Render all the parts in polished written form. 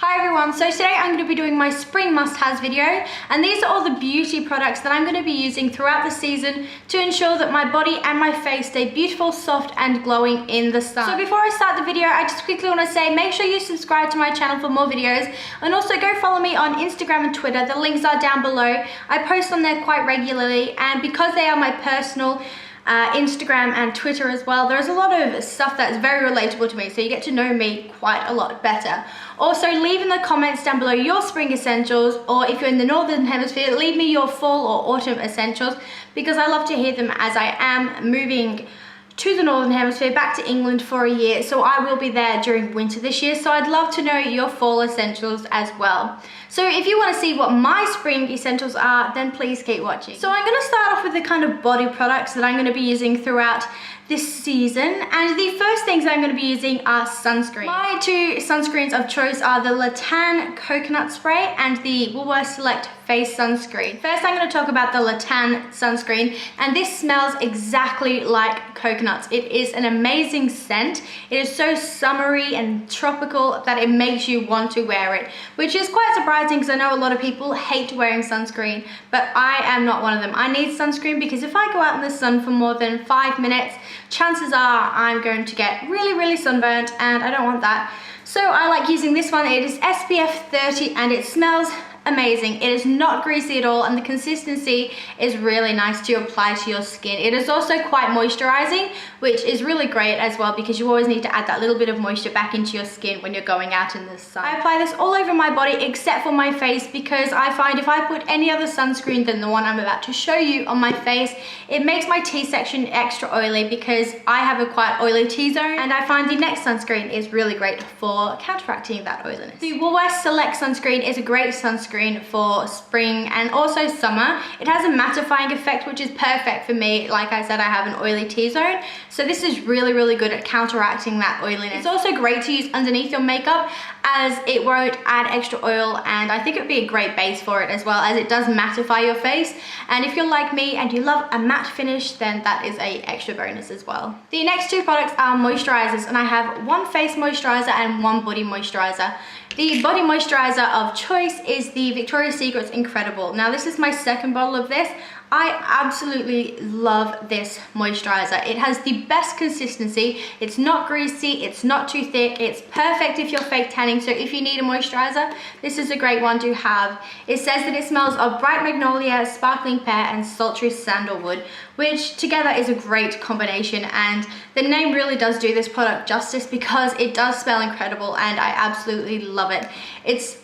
Hi everyone, so today I'm going to be doing my spring must-haves video, and these are all the beauty products that I'm going to be using throughout the season to ensure that my body and my face stay beautiful, soft and glowing in the sun. So before I start the video, I just quickly want to say make sure you subscribe to my channel for more videos, and also go follow me on Instagram and Twitter. The links are down below. I post on there quite regularly, and because they are my personal Instagram and Twitter as well, there's a lot of stuff that's very relatable to me, so you get to know me quite a lot better. Also, leave in the comments down below your spring essentials, or if you're in the northern hemisphere, leave me your fall or autumn essentials, because I love to hear them, as I am moving to the northern hemisphere, back to England for a year, so I will be there during winter this year, so I'd love to know your fall essentials as well. So if you want to see what my spring essentials are, then please keep watching. So I'm going to start off with the kind of body products that I'm going to be using throughout this season, and the first things I'm going to be using are sunscreen. My two sunscreens of choice are the Latan Coconut Spray and the Woolworths Select Face Sunscreen. First, I'm going to talk about the Latan sunscreen, and this smells exactly like coconuts. It is an amazing scent. It is so summery and tropical that it makes you want to wear it, which is quite surprising because I know a lot of people hate wearing sunscreen, but I am not one of them. I need sunscreen because if I go out in the sun for more than 5 minutes, chances are I'm going to get really sunburnt, and I don't want that. So I like using this one. It is SPF 30 and it smells amazing. It is not greasy at all, and the consistency is really nice to apply to your skin. It is also quite moisturizing, which is really great as well, because you always need to add that little bit of moisture back into your skin when you're going out in the sun. I apply this all over my body except for my face, because I find if I put any other sunscreen than the one I'm about to show you on my face, it makes my T-section extra oily, because I have a quite oily T-zone, and I find the next sunscreen is really great for counteracting that oiliness. The Woolworths Select Sunscreen is a great sunscreen for spring and also summer. It has a mattifying effect, which is perfect for me. Like I said, I have an oily T-zone, so this is really good at counteracting that oiliness. It's also great to use underneath your makeup, as it won't add extra oil, and I think it would be a great base for it as well, as it does mattify your face. And if you're like me and you love a matte finish, then that is a extra bonus as well. The next two products are moisturizers, and I have one face moisturizer and one body moisturizer. The body moisturizer of choice is the Victoria's Secret's Incredible. Now this is my second bottle of this. I absolutely love this moisturizer. It has the best consistency. It's not greasy, it's not too thick, it's perfect if you're fake tanning, so if you need a moisturizer, this is a great one to have. It says that it smells of bright magnolia, sparkling pear and sultry sandalwood, which together is a great combination, and the name really does do this product justice, because it does smell incredible and I absolutely love it. It's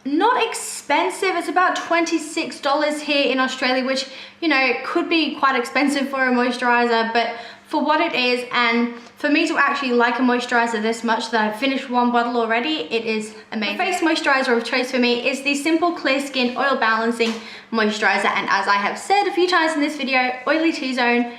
not expensive. It's about $26 here in Australia, which, you know, could be quite expensive for a moisturizer, but for what it is, and for me to actually like a moisturizer this much that I've finished one bottle already, it is amazing. The face moisturizer of choice for me is the Simple Clear Skin Oil Balancing Moisturizer, and as I have said a few times in this video, oily T-zone,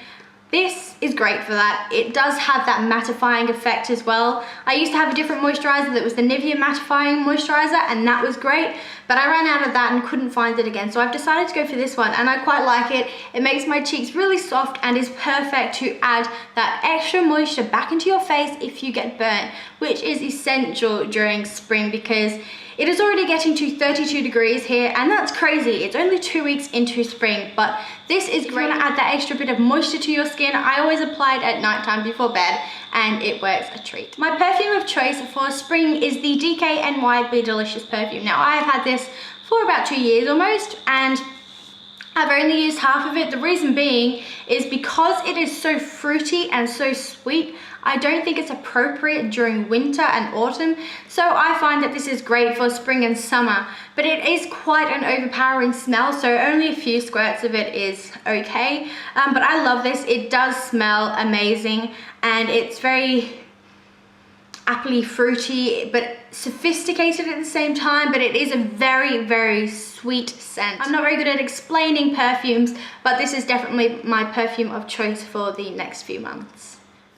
this is great for that. It does have that mattifying effect as well. I used to have a different moisturizer that was the Nivea Mattifying Moisturizer, and that was great, but I ran out of that and couldn't find it again, so I've decided to go for this one, and I quite like it. It makes my cheeks really soft and is perfect to add that extra moisture back into your face if you get burnt, which is essential during spring, because it is already getting to 32 degrees here, and that's crazy. It's only 2 weeks into spring, but this is great to add that extra bit of moisture to your skin. I always apply it at nighttime before bed, and it works a treat. My perfume of choice for spring is the DKNY Be Delicious perfume. Now, I have had this for about 2 years almost, and I've only used half of it. The reason being is because it is so fruity and so sweet, I don't think it's appropriate during winter and autumn, so I find that this is great for spring and summer, but it is quite an overpowering smell, so only a few squirts of it is okay, but I love this. It does smell amazing, and it's very appley, fruity, but sophisticated at the same time, but it is a very sweet scent. I'm not very good at explaining perfumes, but this is definitely my perfume of choice for the next few months.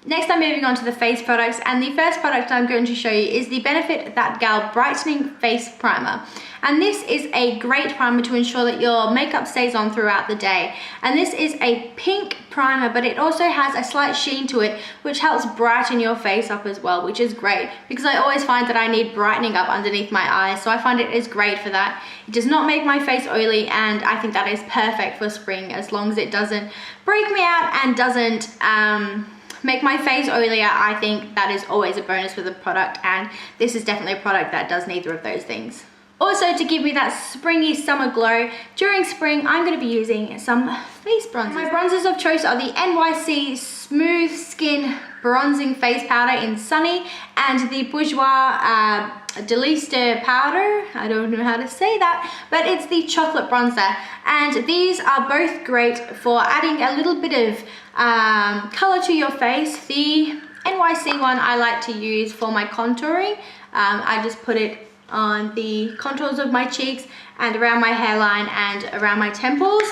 Next, I'm moving on to the face products, and the first product I'm going to show you is the Benefit That Gal Brightening Face Primer. And this is a great primer to ensure that your makeup stays on throughout the day. And this is a pink primer, but it also has a slight sheen to it, which helps brighten your face up as well, which is great because I always find that I need brightening up underneath my eyes, so I find it is great for that. It does not make my face oily, and I think that is perfect for spring as long as it doesn't break me out and doesn't make my face oilier. I think that is always a bonus with a product, and this is definitely a product that does neither of those things. Also, to give me that springy summer glow during spring, I'm going to be using some face bronzers. My bronzers of choice are the NYC Smooth Skin Bronzing Face Powder in Sunny and the Bourjois Delista powder. I don't know how to say that, but it's the chocolate bronzer, and these are both great for adding a little bit of color to your face. The NYC one I like to use for my contouring. I just put it on the contours of my cheeks and around my hairline and around my temples,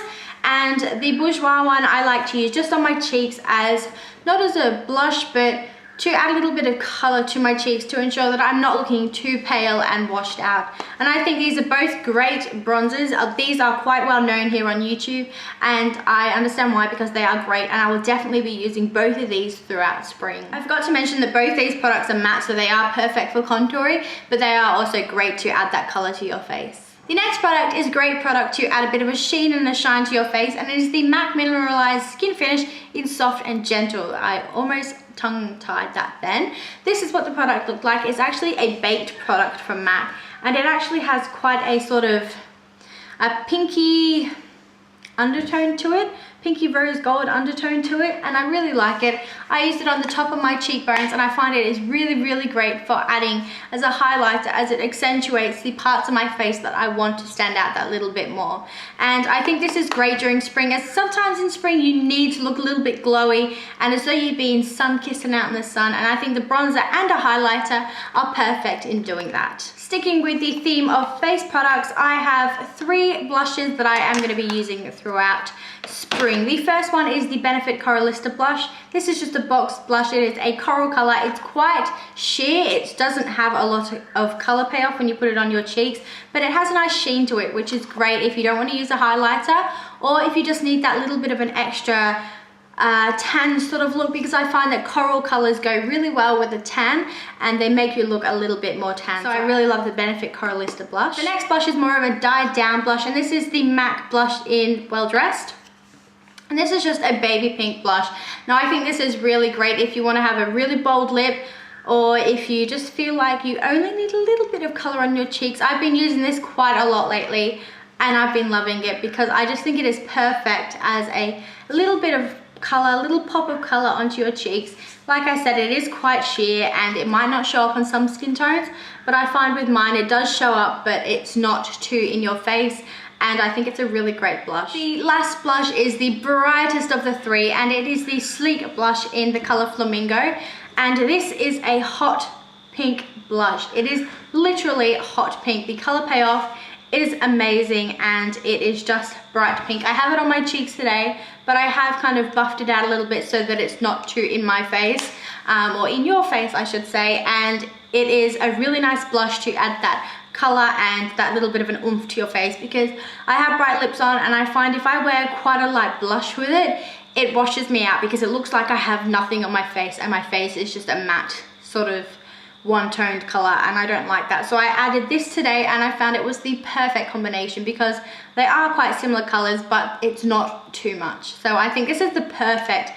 and the Bourjois one I like to use just on my cheeks as not as a blush, but to add a little bit of color to my cheeks to ensure that I'm not looking too pale and washed out. And I think these are both great bronzers. These are quite well known here on YouTube, and I understand why, because they are great, and I will definitely be using both of these throughout spring. I forgot to mention that both these products are matte, so they are perfect for contouring, but they are also great to add that color to your face. The next product is a great product to add a bit of a sheen and a shine to your face, and it is the MAC Mineralized Skin Finish in Soft and Gentle. I almost tongue-tied that then. This is what the product looked like. It's actually a baked product from MAC, and it actually has quite a sort of a pinky undertone to it, pinky rose gold undertone to it, and I really like it. I used it on the top of my cheekbones, and I find it is really great for adding as a highlighter, as it accentuates the parts of my face that I want to stand out that little bit more. And I think this is great during spring, as sometimes in spring you need to look a little bit glowy and as though you've been sun-kissing out in the sun, and I think the bronzer and a highlighter are perfect in doing that. Sticking with the theme of face products, I have 3 blushes that I am going to be using throughout spring. The first one is the Benefit Coralista blush. This is just a box blush. It is a coral color. It's quite sheer. It doesn't have a lot of color payoff when you put it on your cheeks, but it has a nice sheen to it, which is great if you don't want to use a highlighter, or if you just need that little bit of an extra tan sort of look, because I find that coral colors go really well with a tan and they make you look a little bit more tan. So I really love the Benefit Coralista blush. The next blush is more of a dyed down blush, and this is the MAC blush in Well Dressed. And this is just a baby pink blush. Now I think this is really great if you want to have a really bold lip, or if you just feel like you only need a little bit of color on your cheeks. I've been using this quite a lot lately, and I've been loving it because I just think it is perfect as a little bit of color, a little pop of color onto your cheeks. Like I said, it is quite sheer and it might not show up on some skin tones, but I find with mine it does show up, but it's not too in your face, and I think it's a really great blush. The last blush is the brightest of the 3, and it is the Sleek blush in the color Flamingo, and this is a hot pink blush. It is literally hot pink. The color payoff is amazing, and it is just bright pink. I have it on my cheeks today, but I have kind of buffed it out a little bit so that it's not too in my face, or in your face I should say, and it is a really nice blush to add that color and that little bit of an oomph to your face, because I have bright lips on and I find if I wear quite a light blush with it, it washes me out because it looks like I have nothing on my face, and my face is just a matte sort of one-toned color, and I don't like that. So I added this today, and I found it was the perfect combination because they are quite similar colors, but it's not too much. So I think this is the perfect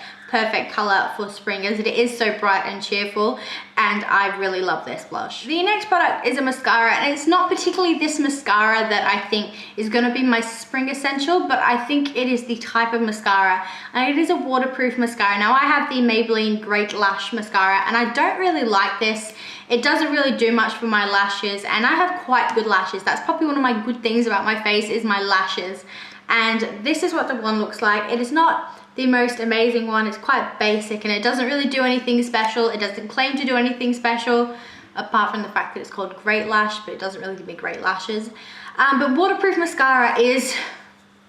color for spring, as it is so bright and cheerful, and I really love this blush. The next product is a mascara, and it's not particularly this mascara that I think is going to be my spring essential, but I think it is the type of mascara, and it is a waterproof mascara. Now I have the Maybelline Great Lash Mascara, and I don't really like this. It doesn't really do much for my lashes, and I have quite good lashes. That's probably one of my good things about my face, is my lashes. And this is what the one looks like. It is not the most amazing one. It's quite basic, and it doesn't really do anything special. It doesn't claim to do anything special, apart from the fact that it's called Great Lash, but it doesn't really give me great lashes. But waterproof mascara is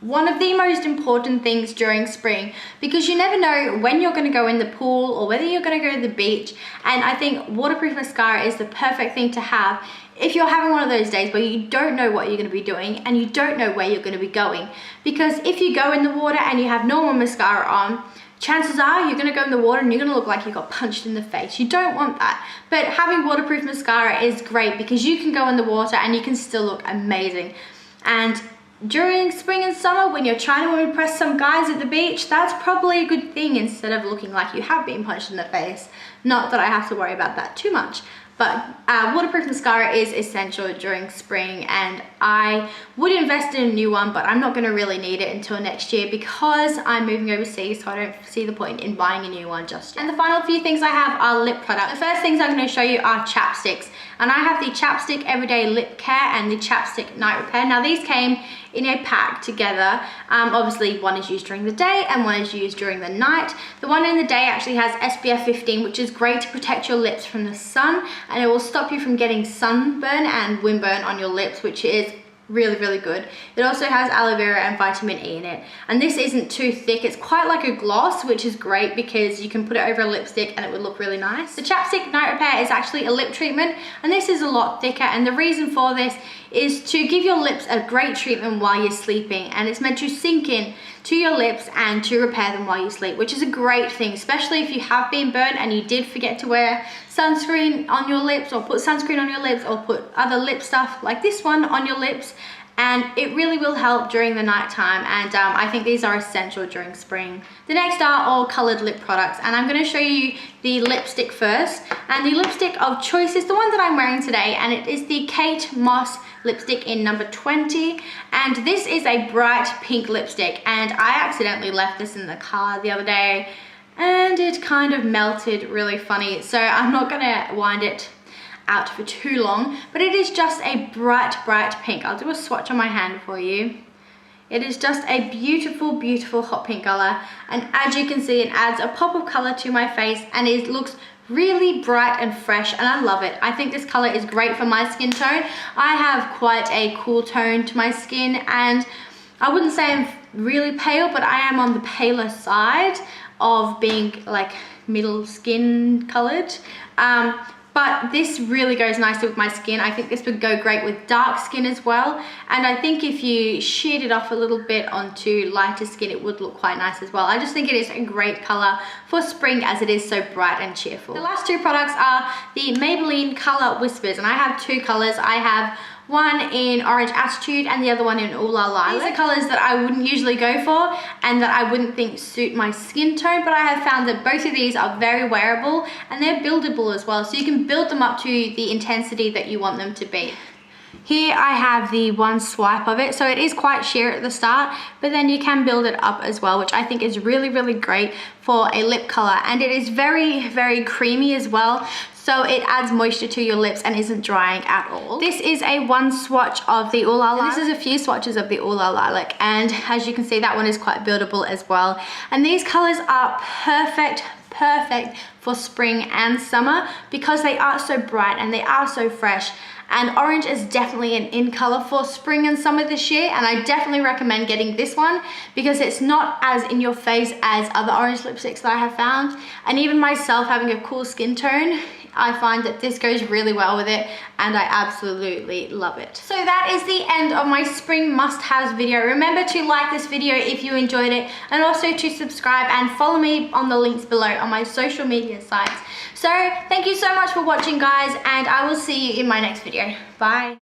one of the most important things during spring, because you never know when you're going to go in the pool or whether you're going to go to the beach. And I think waterproof mascara is the perfect thing to have if you're having one of those days where you don't know what you're going to be doing and you don't know where you're going to be going. Because if you go in the water and you have normal mascara on, chances are you're going to go in the water and you're going to look like you got punched in the face. You don't want that. But having waterproof mascara is great because you can go in the water and you can still look amazing. And during spring and summer, when you're trying to impress some guys at the beach, that's probably a good thing instead of looking like you have been punched in the face. Not that I have to worry about that too much. But waterproof mascara is essential during spring, and I would invest in a new one, but I'm not going to really need it until next year because I'm moving overseas, so I don't see the point in buying a new one just yet. And the final few things I have are lip products. The first things I'm going to show you are Chap Sticks, and I have the Chapstick Everyday Lip Care and the Chapstick Night Repair. Now these came in a pack together. Obviously one is used during the day and one is used during the night. The one in the day actually has SPF 15, which is great to protect your lips from the sun, and it will stop you from getting sunburn and windburn on your lips, which is really, really good. It also has aloe vera and vitamin E in it, and this isn't too thick. It's quite like a gloss, which is great because you can put it over a lipstick and it would look really nice. The Chapstick Night Repair is actually a lip treatment, and this is a lot thicker, and the reason for this is to give your lips a great treatment while you're sleeping, and it's meant to sink in to your lips and to repair them while you sleep, which is a great thing, especially if you have been burnt and you did forget to wear sunscreen on your lips, or put sunscreen on your lips, or put other lip stuff like this one on your lips. And it really will help during the night time, and I think these are essential during spring. The next are all colored lip products, and I'm going to show you the lipstick first. And the lipstick of choice is the one that I'm wearing today, and it is the Kate Moss lipstick in number 20, and this is a bright pink lipstick, and I accidentally left this in the car the other day and it kind of melted really funny, so I'm not going to wind it out for too long, but it is just a bright pink. I'll do a swatch on my hand for you. It is just a beautiful, beautiful hot pink color, and as you can see, it adds a pop of color to my face, and it looks really bright and fresh, and I love it. I think this color is great for my skin tone. I have quite a cool tone to my skin, and I wouldn't say I'm really pale, but I am on the paler side of being like middle skin colored. But this really goes nicely with my skin. I think this would go great with dark skin as well. And I think if you sheared it off a little bit onto lighter skin, it would look quite nice as well. I just think it is a great color for spring as it is so bright and cheerful. The last two products are the Maybelline Color Whispers, and I have two colors. I have one in Orange Attitude and the other one in Ooh La La. These are colors that I wouldn't usually go for and that I wouldn't think suit my skin tone, but I have found that both of these are very wearable and they're buildable as well, so you can build them up to the intensity that you want them to be. Here I have the one swipe of it, so it is quite sheer at the start, but then you can build it up as well, which I think is really, really great for a lip color, and it is very, very creamy as well. So it adds moisture to your lips and isn't drying at all. This is a one swatch of the Ooh La La. This is a few swatches of the Ooh La Lilac, and as you can see, that one is quite buildable as well. And these colors are perfect for spring and summer because they are so bright and they are so fresh. And orange is definitely an in color for spring and summer this year, and I definitely recommend getting this one because it's not as in your face as other orange lipsticks that I have found. And even myself, having a cool skin tone, I find that this goes really well with it, and I absolutely love it. So that is the end of my spring must-haves video. Remember to like this video if you enjoyed it, and also to subscribe and follow me on the links below on my social media sites. So thank you so much for watching, guys, and I will see you in my next video. Bye.